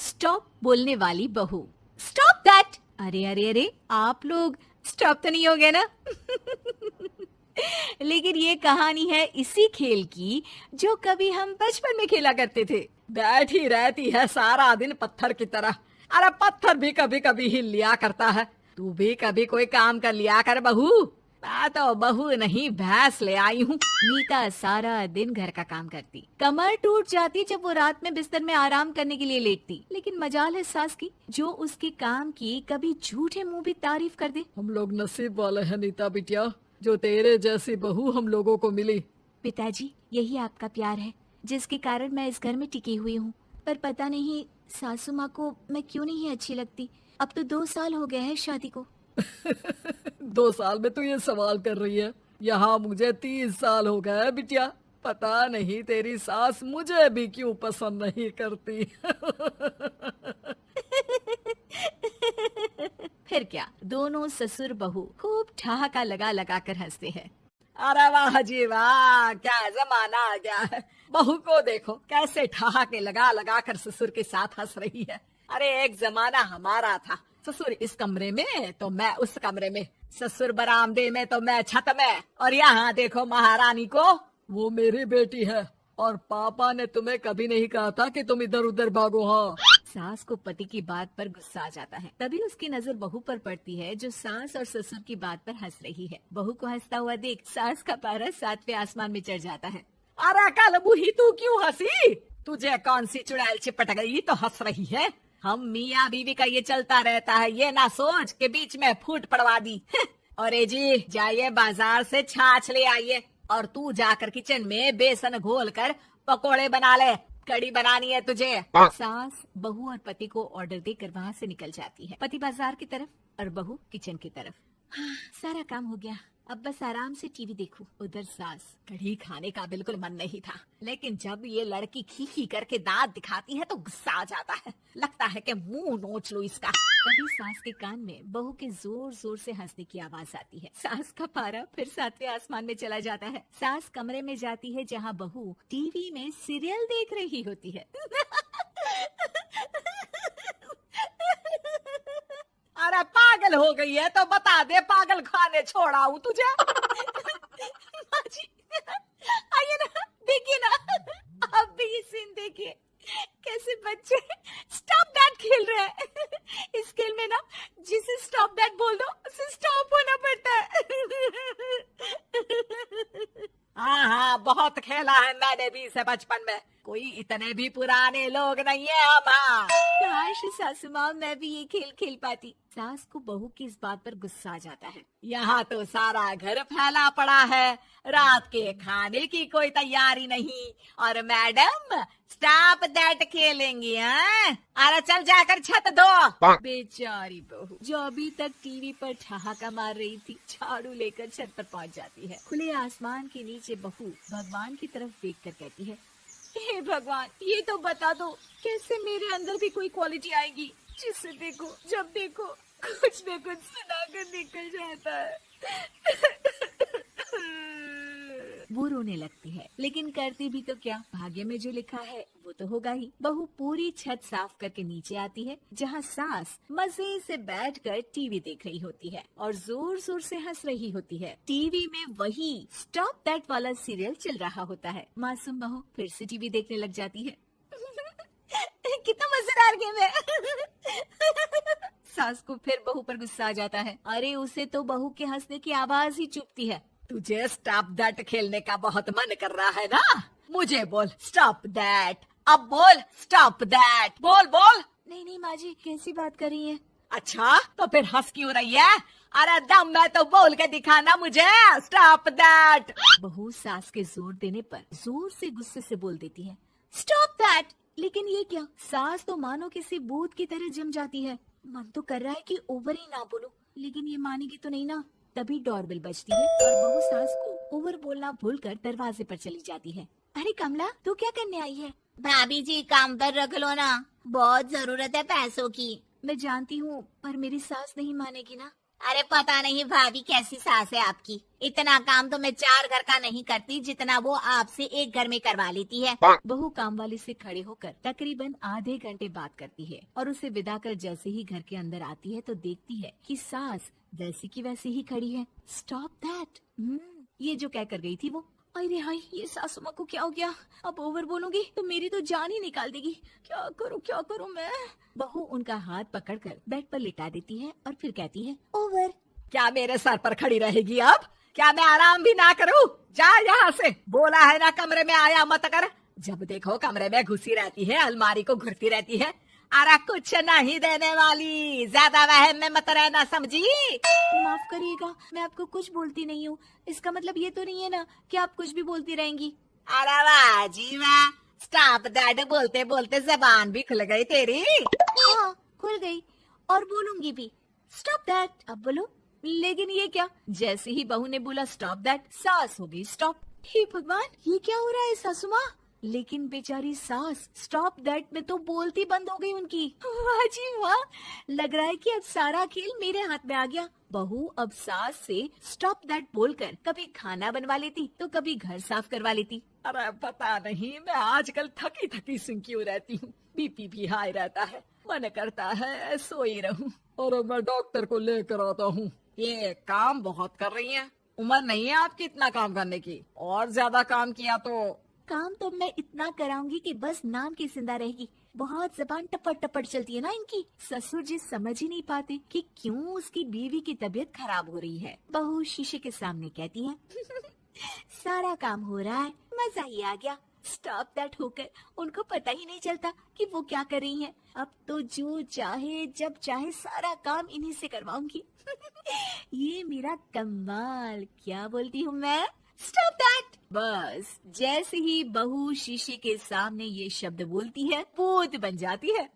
Stop बोलने वाली बहू। Stop that. अरे अरे अरे, आप लोग स्टॉप तो नहीं हो गए ना? लेकिन ये कहानी है इसी खेल की जो कभी हम बचपन में खेला करते थे। बैठी रहती है सारा दिन पत्थर की तरह। अरे पत्थर भी कभी कभी हिल लिया करता है। तू भी कभी कोई काम कर लिया कर बहू। मैं तो बहू नहीं भैंस ले आई हूँ। नीता सारा दिन घर का काम करती, कमर टूट जाती जब वो रात में बिस्तर में आराम करने के लिए लेटती। लेकिन मजाल है सास की, जो उसके काम की कभी झूठे मुंह भी तारीफ कर दे। हम लोग नसीब वाले हैं नीता बिटिया, जो तेरे जैसी बहू हम लोगों को मिली। पिताजी, यही आपका प्यार है जिसके कारण मैं इस घर में टिकी हुई हूँ। पर पता नहीं सासू माँ को मैं क्यों नहीं अच्छी लगती। अब तो 2 साल हो गए हैं शादी को। 2 साल में तू ये सवाल कर रही है? यहाँ मुझे 30 साल हो गए बिटिया। पता नहीं तेरी सास मुझे भी क्यों पसंद नहीं करती। फिर क्या, दोनों ससुर बहू खूब ठहाका लगा लगा कर हंसते हैं। अरे वाह जी वाह, क्या जमाना आ गया है। बहू को देखो कैसे ठहाके लगा लगा कर ससुर के साथ हंस रही है। अरे एक जमाना हमारा था, ससुर इस कमरे में तो मैं उस कमरे में, ससुर बरामदे में तो मैं छत में। और यहाँ देखो महारानी को, वो मेरी बेटी है। और पापा ने तुम्हें कभी नहीं कहा था कि तुम इधर उधर भागो। हाँ, सास को पति की बात पर गुस्सा आ जाता है। तभी उसकी नजर बहू पर पड़ती है जो सास और ससुर की बात पर हंस रही है। बहू को हंसता हुआ देख सास का पारा 7वें आसमान में चढ़ जाता है। अरे कल बूही तू क्यों हंसी? तुझे कौन सी चुड़ैल चिपट गई तो हंस रही है? हम मियाँ बीवी का ये चलता रहता है, ये ना सोच के बीच में फूट पड़वा दी। और जी जाइए बाजार से छाछ ले आइए, और तू जाकर किचन में बेसन घोल कर पकोड़े बना ले, कड़ी बनानी है तुझे। सास बहू और पति को ऑर्डर देकर वहाँ से निकल जाती है। पति बाजार की तरफ और बहू किचन की तरफ। सारा काम हो गया, अब बस आराम से टीवी देखूं। उधर सास, कढ़ी खाने का बिल्कुल मन नहीं था, लेकिन जब ये लड़की खी खी करके दांत दिखाती है तो गुस्सा आ जाता है। लगता है कि मुंह नोच लूं इसका। तभी सास के कान में बहू के जोर जोर से हंसने की आवाज आती है। सास का पारा फिर 7वें आसमान में चला जाता है। सास कमरे में जाती है जहाँ बहू टीवी में सीरियल देख रही होती है। अरे पागल हो गई है तो बता दे, पागल खाने छोड़ाऊं तुझे? माँ जी, आइए ना, देखिए ना, आप भी ये सीन देखिए, कैसे बच्चे स्टॉप दैट खेल रहे हैं। इस खेल में ना जिसे स्टॉप दैट बोल दो उसे स्टॉप होना पड़ता है। हाँ हाँ, बहुत खेला है मैंने भी इसे बचपन में। कोई इतने भी पुराने लोग नहीं है हम। काश सासू माँ मैं भी ये खेल खेल पाती। सास को बहू की इस बात पर गुस्सा आ जाता है। यहाँ तो सारा घर फैला पड़ा है, रात के खाने की कोई तैयारी नहीं, और मैडम स्टॉप दैट खेलेंगी। हैं? अरे चल जाकर छत धो। बेचारी बहू जो अभी तक टीवी पर ठहाका मार रही थी, झाड़ू लेकर छत पर पहुँच जाती है। खुले आसमान के नीचे बहू भगवान की तरफ देख कर कहती है, हे भगवान, ये तो बता दो कैसे मेरे अंदर भी कोई क्वालिटी आएगी जिससे देखो जब देखो कुछ न कुछ सुनाकर निकल जाता है। वो रोने लगती है, लेकिन करती भी तो क्या, भाग्य में जो लिखा है वो तो होगा ही। बहू पूरी छत साफ करके नीचे आती है जहाँ सास मजे से बैठकर टीवी देख रही होती है और जोर जोर से हंस रही होती है। टीवी में वही स्टॉप दैट वाला सीरियल चल रहा होता है। मासूम बहू फिर से टीवी देखने लग जाती है। कितना मजेदार गेम है। सास को फिर बहू पर गुस्सा आ जाता है। अरे उसे तो बहू के हंसने की आवाज ही चुभती है। तुझे स्टॉप दैट खेलने का बहुत मन कर रहा है ना? मुझे बोल स्टॉप दैट, अब बोल स्टॉप दैट, बोल बोल। नहीं नहीं माँ जी, कैसी बात कर रही है? अच्छा तो फिर हंस क्यों रही है? अरे दम में तो बोल के दिखाना मुझे स्टॉप दैट। बहू सास के जोर देने पर जोर से गुस्से से बोल देती है, स्टॉप दैट। लेकिन ये क्या, सास तो मानो किसी भूत की तरह जम जाती है। मन तो कर रहा है कि ओवर ही ना बोलूं, लेकिन ये मानेगी तो नहीं ना। तभी डोरबेल बजती है और बहू सास को ओवर बोलना भूलकर दरवाजे पर चली जाती है। अरे कमला, तू क्या करने आई है? भाभी जी काम पर रख लो ना, बहुत जरूरत है पैसों की। मैं जानती हूँ, पर मेरी सास नहीं मानेगी ना। अरे पता नहीं भाभी कैसी सास है आपकी। इतना काम तो मैं 4 घर का नहीं करती जितना वो आपसे एक घर में करवा लेती है। बहू काम वाली से खड़े होकर तकरीबन आधे घंटे बात करती है और उसे विदा कर जैसे ही घर के अंदर आती है तो देखती है कि सास वैसी की वैसी ही खड़ी है। Stop that. ये जो कह कर गई थी वो। अरे हाय, ये सासू माँ को क्या हो गया? अब ओवर बोलूंगी तो मेरी तो जान ही निकाल देगी। क्या करूँ मैं? बहू उनका हाथ पकड़कर बेड पर लिटा देती है और फिर कहती है, ओवर। क्या मेरे सर पर खड़ी रहेगी अब? क्या मैं आराम भी ना करूं? जा यहाँ से। बोला है ना कमरे में आया मत कर। जब देखो कमरे में घुसी रहती है, अलमारी को घुरती रहती है। अरे कुछ नहीं देने वाली, ज्यादा वहम में मत रहना, समझी? माफ करिएगा, मैं आपको कुछ बोलती नहीं हूँ। इसका मतलब ये तो नहीं है ना कि आप कुछ भी बोलती रहेंगी। अरे वाह जी वाह, स्टॉप दैट बोलते बोलते जबान भी खुल गई तेरी। हाँ, खुल गई और बोलूंगी भी। Stop that. अब बोलो। लेकिन ये क्या? जैसे ही बहू ने बोला स्टॉप दैट, सास हो गई स्टॉप। हे भगवान, ये क्या हो रहा है सासू माँ? लेकिन बेचारी सास स्टॉप दैट में तो बोलती बंद हो गई उनकी। वाह जी वाह, लग रहा है कि अब सारा खेल मेरे हाथ में आ गया। बहू अब सास से स्टॉप दैट बोलकर कभी खाना बनवा लेती तो कभी घर साफ करवा लेती। अरे पता नहीं, मैं आजकल थकी थकी सी क्यों रहती हूँ। बीपी भी हाई रहता है, मन करता है सोई रहूं। और मैं डॉक्टर को लेकर आता हूँ। ये काम बहुत कर रही हैं। उम्र नहीं है आपकी इतना काम करने की, और ज्यादा काम किया तो। काम तो मैं इतना कराऊंगी कि बस नाम की जिंदा रहेगी। बहुत जबान टपट टपट चलती है ना इनकी। ससुर जी समझ ही नहीं पाते कि क्यों उसकी बीवी की तबीयत खराब हो रही है। बहू शीशे के सामने कहती है, सारा काम हो रहा है, मजा ही आ गया। स्टॉप दैट होकर उनको पता ही नहीं चलता कि वो क्या कर रही हैं। अब तो जो चाहे जब चाहे सारा काम इन्हीं से करवाऊंगी। ये मेरा कमाल। क्या बोलती हूँ मैं? Stop that. बस जैसे ही बहू शीशे के सामने ये शब्द बोलती है, भूत बन जाती है।